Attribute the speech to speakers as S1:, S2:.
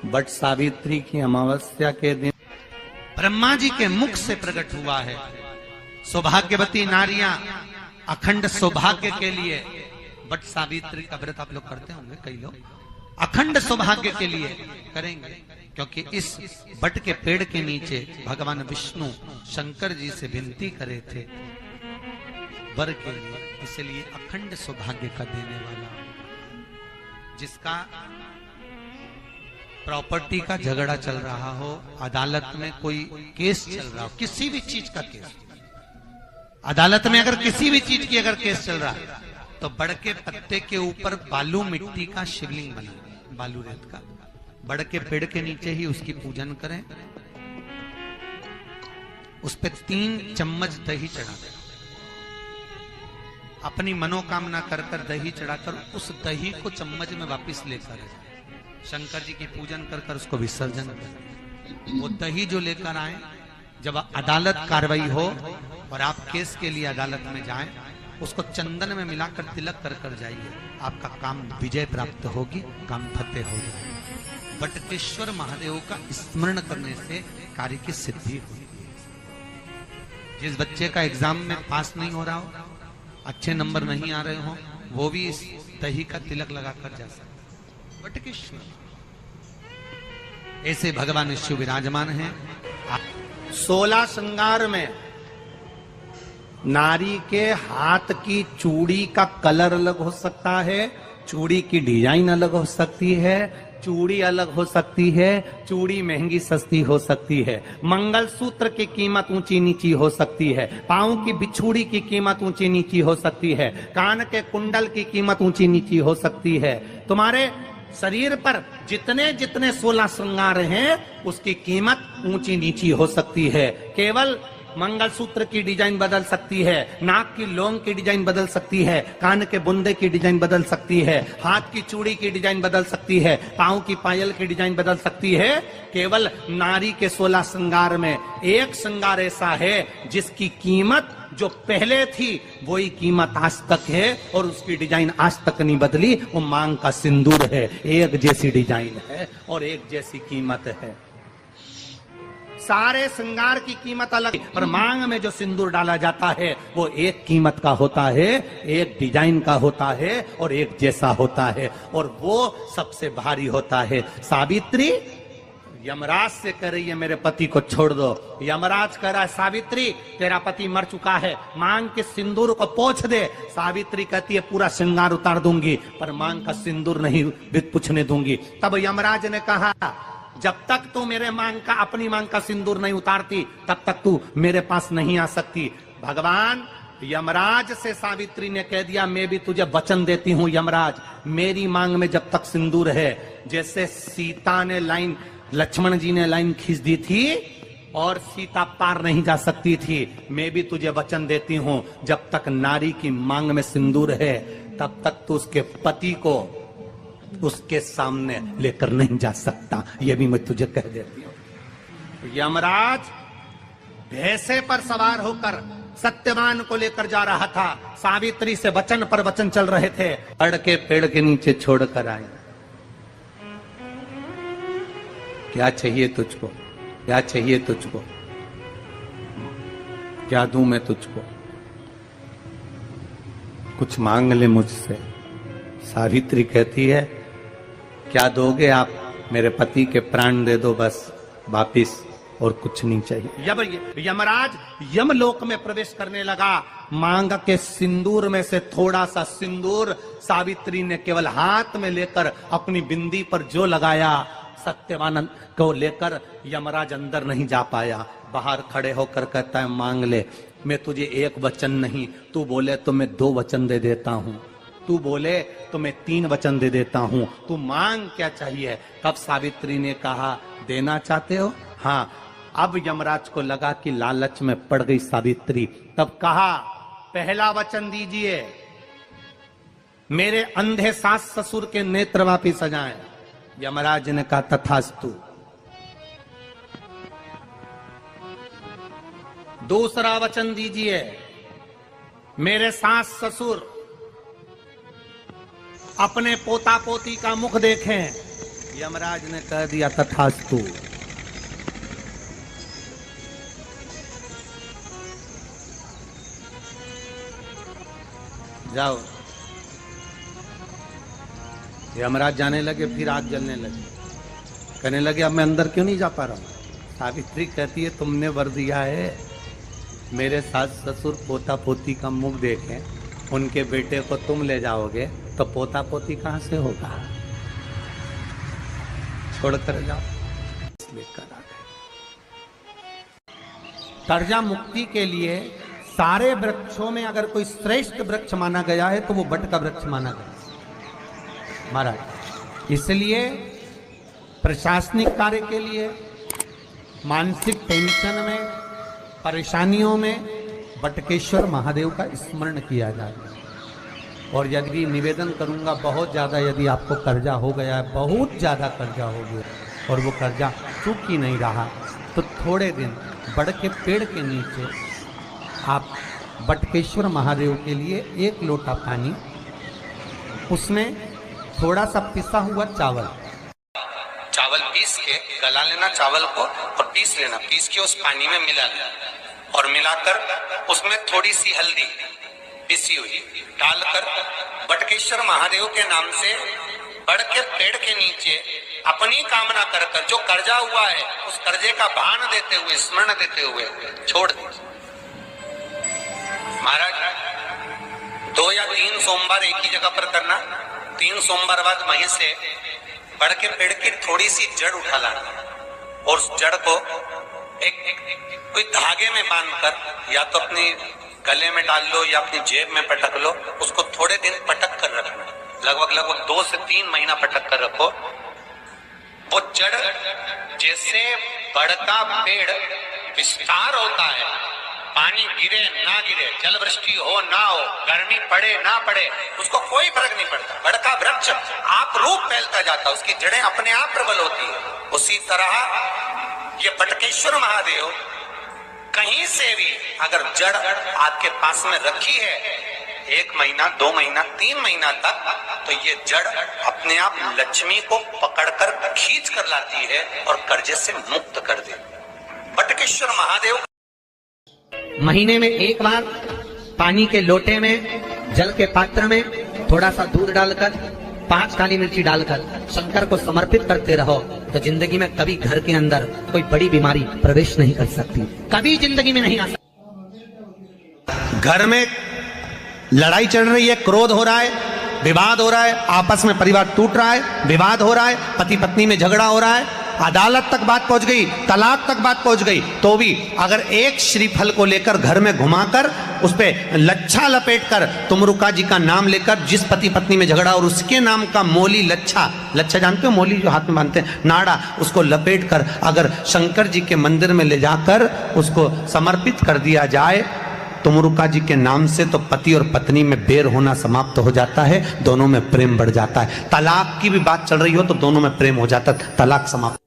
S1: But Savitri की अमावस्या के दिन
S2: ब्रह्मा जी के मुख से प्रकट हुआ है। सौभाग्यवती नारियां अखंड सौभाग्य के लिए बट सावित्री का व्रत आप लोग करते होंगे, कई लोग अखंड सौभाग्य के लिए करेंगे, क्योंकि इस बट के पेड़ के नीचे भगवान विष्णु शंकर जी से विनती करे थे वर के लिए, इसलिए अखंड सौभाग्य का देने वाला, जिसका प्रॉपर्टी का झगड़ा चल रहा हो, अदालत में कोई केस चल रहा हो, किसी भी चीज का केस, अदालत में अगर किसी भी चीज की अगर केस चल रहा है तो बड़ के पत्ते के ऊपर बालू मिट्टी का शिवलिंग बना, बालू रेत का, बड़ के पेड़ के नीचे ही उसकी पूजन करें, उस पे 3 चम्मच दही चढ़ा दें, अपनी मनोकामना कर कर दही चढ़ाकर उस दही को चम्मच में वापस लेकर शंकर जी की पूजन कर कर उसको विसर्जन करें। वो दही जो लेकर आए, जब अदालत कार्रवाई हो और आप केस के लिए अदालत में जाएं, उसको चंदन में मिलाकर तिलक कर कर जाइए, आपका काम विजय प्राप्त होगी, काम फतेह हो जाएगा। बटकेश्वर महादेव का स्मरण करने से कार्य की सिद्धि होगी। जिस बच्चे का एग्जाम में पास नहीं हो रहा हो, अच्छे नंबर नहीं आ रहे हो, वो भी इस दही का तिलक लगाकर जा सकता। बटकेश्वर ऐसे भगवान शिव विराजमान हैं।
S1: 16 श्रृंगार में नारी के हाथ की चूड़ी का कलर अलग हो सकता है, चूड़ी की डिजाइन अलग हो सकती है, चूड़ी अलग हो सकती है, चूड़ी महंगी सस्ती हो सकती है, मंगलसूत्र की कीमत ऊंची नीची हो सकती है, पांव की बिछुड़ी की कीमत ऊंची नीची हो सकती है, कान के कुंडल की कीमत ऊंची नीची हो सकती है। तुम्हारे शरीर पर जितने जितने 16 श्रृंगार हैं उसकी कीमत ऊंची नीची हो सकती है। केवल मंगलसूत्र की डिजाइन बदल सकती है, नाक की लौंग की डिजाइन बदल सकती है, कान के बुंदे की डिजाइन बदल सकती है, हाथ की चूड़ी की डिजाइन बदल सकती है, पांव की पायल की डिजाइन बदल सकती है। केवल नारी के 16 श्रृंगार में एक श्रृंगार ऐसा है जिसकी कीमत जो पहले थी वही कीमत आज तक है और उसकी डिजाइन आज तक नहीं बदली। वो मांग का सिंदूर है, एक जैसी डिजाइन है और एक जैसी कीमत है। सारे श्रृंगार की कीमत अलग, पर मांग में जो सिंदूर डाला जाता है वो एक कीमत का होता है, एक डिजाइन का होता है और एक जैसा होता है, और वो सबसे भारी होता है। सावित्री यमराज से कह रही है मेरे पति को छोड़ दो। यमराज कह रहा है सावित्री तेरा पति मर चुका है, मांग के सिंदूर को पोंछ दे। सावित्री कहती है पूरा श्रृंगार उतार दूंगी पर मांग का सिंदूर नहीं पूछने दूंगी। तब यमराज ने कहा जब तक तू मेरे मांग का अपनी मांग का सिंदूर नहीं उतारती तब तक तू मेरे पास नहीं आ सकती। भगवान यमराज से सावित्री ने कह दिया मैं भी तुझे वचन देती हूं यमराज, मेरी मांग में जब तक सिंदूर है, जैसे सीता ने लाइन, लक्ष्मण जी ने लाइन खींच दी थी और सीता पार नहीं जा सकती थी, मैं भी तुझे वचन देती हूं जब तक नारी की मांग में सिंदूर है तब तक तू उसके पति को उसके सामने लेकर नहीं जा सकता, ये भी मैं तुझे कह देती हूं। यमराज भैंसे पर सवार होकर सत्यवान को लेकर जा रहा था, सावित्री से वचन पर वचन चल रहे थे, बड़ के पेड़ के नीचे छोड़कर आए। क्या चाहिए तुझको, क्या चाहिए तुझको, क्या दूं मैं तुझको, कुछ मांग ले मुझसे। सावित्री कहती है क्या दोगे आप, मेरे पति के प्राण दे दो बस वापिस, और कुछ नहीं चाहिए। यमराज यमलोक में प्रवेश करने लगा, मांग के सिंदूर में से थोड़ा सा सिंदूर सावित्री ने केवल हाथ में लेकर अपनी बिंदी पर जो लगाया, सत्यवान को लेकर यमराज अंदर नहीं जा पाया। बाहर खड़े होकर कहता है मांग ले, मैं तुझे एक वचन नहीं, तू बोले तो मैं 2 वचन दे देता हूं, तू बोले तो मैं 3 वचन दे देता हूं, तू मांग क्या चाहिए। तब सावित्री ने कहा देना चाहते हो, हाँ। अब यमराज को लगा कि लालच में पड़ गई सावित्री, तब कहा पहला वचन दीजिए, मेरे अंधे सास ससुर के नेत्र वापिस आ जाएं। यमराज ने कहा तथास्तु। दूसरा वचन दीजिए, मेरे सास ससुर अपने पोता पोती का मुख देखें। यमराज ने कह दिया तथास्तु। जाओ। यमराज जाने लगे, फिर आग जलने लगी। कहने लगे अब मैं अंदर क्यों नहीं जा पा रहा हूं। सावित्री कहती है तुमने वर दिया है, मेरे सास ससुर पोता पोती का मुख देखें, उनके बेटे को तुम ले जाओगे तो पोता पोती कहां से होगा, छोड़कर जाओ। लेकर आ गए। कर्जा मुक्ति के लिए सारे वृक्षों में अगर कोई श्रेष्ठ वृक्ष माना गया है तो वो बट का वृक्ष माना गया महाराज। इसलिए प्रशासनिक कार्य के लिए, मानसिक टेंशन में, परेशानियों में बटकेश्वर महादेव का स्मरण किया जाए। और यदि निवेदन करूंगा, बहुत ज़्यादा यदि आपको कर्जा हो गया है, बहुत ज़्यादा कर्जा हो गया और वो कर्जा चूक ही नहीं रहा, तो थोड़े दिन बड़ के पेड़ के नीचे आप बटकेश्वर महादेव के लिए 1 लोटा पानी, उसमें थोड़ा सा पिसा हुआ चावल पीस के गला लेना चावल को और पीस लेना, पीस के उस पानी में मिला लेना और मिलाकर उसमें थोड़ी सी हल्दी पिसी हुई डालकर बटकेश्वर महादेव के नाम से बड़ के पेड़ के नीचे अपनी कामना कर कर जो कर्जा हुआ है उस कर्जे का भान देते हुए, स्मरण देते हुए छोड़ दीजिए। महाराज 2 या 3 सोमवार एक ही जगह पर करना। 3 सोमवार बाद वहीं से बड़ के पेड़ की थोड़ी सी जड़ उठा लाना और उस जड़ को एक कोई धागे में बांधकर या तो अपने गले में डाल लो या अपनी जेब में पटक लो, उसको थोड़े दिन पटक कर रखना, लगभग 2 से 3 महीना पटक कर रखो। वो जड़ जैसे बड़ का पेड़ विस्तार होता है, पानी गिरे ना गिरे, जल वृष्टि हो ना हो, गर्मी पड़े ना पड़े, उसको कोई फर्क नहीं पड़ता। बड़ का वृक्ष आप रूप फैलता जाता, उसकी जड़ें अपने आप प्रबल होती है। उसी तरह ये बटकेश्वर महादेव कहीं से भी अगर जड़ आपके पास में रखी है 1 महीना, 2 महीना, 3 महीना तक, तो ये जड़ अपने आप लक्ष्मी को पकड़कर खींच कर लाती है और कर्जे से मुक्त कर देती। बटकेश्वर महादेव
S3: महीने में 1 बार पानी के लोटे में, जल के पात्र में थोड़ा सा दूध डालकर, 5 काली मिर्ची डालकर शंकर को समर्पित करते रहो, तो जिंदगी में कभी घर के अंदर कोई बड़ी बीमारी प्रवेश नहीं कर सकती, कभी जिंदगी में नहीं आ सकती।
S1: घर में लड़ाई चल रही है, क्रोध हो रहा है, विवाद हो रहा है, आपस में परिवार टूट रहा है, विवाद हो रहा है, पति पत्नी में झगड़ा हो रहा है, अदालत तक बात पहुंच गई, तलाक तक बात पहुंच गई, तो भी अगर एक श्रीफल को लेकर घर में घुमाकर उस पे लच्छा लपेटकर तुमरुका जी का नाम लेकर, जिस पति पत्नी में झगड़ा और उसके नाम का मोली लच्छा जानते हो, मोली जो हाथ में बांधते हैं, नाड़ा, उसको लपेट कर अगर शंकर जी के मंदिर में ले जाकर उसको समर्पित कर दिया जाए तुमरुका जी के नाम से, तो पति और पत्नी में बैर होना समाप्त हो जाता है, दोनों में प्रेम बढ़ जाता है। तलाक की भी बात चल रही हो तो दोनों में प्रेम हो जाता है, तलाक समाप्त।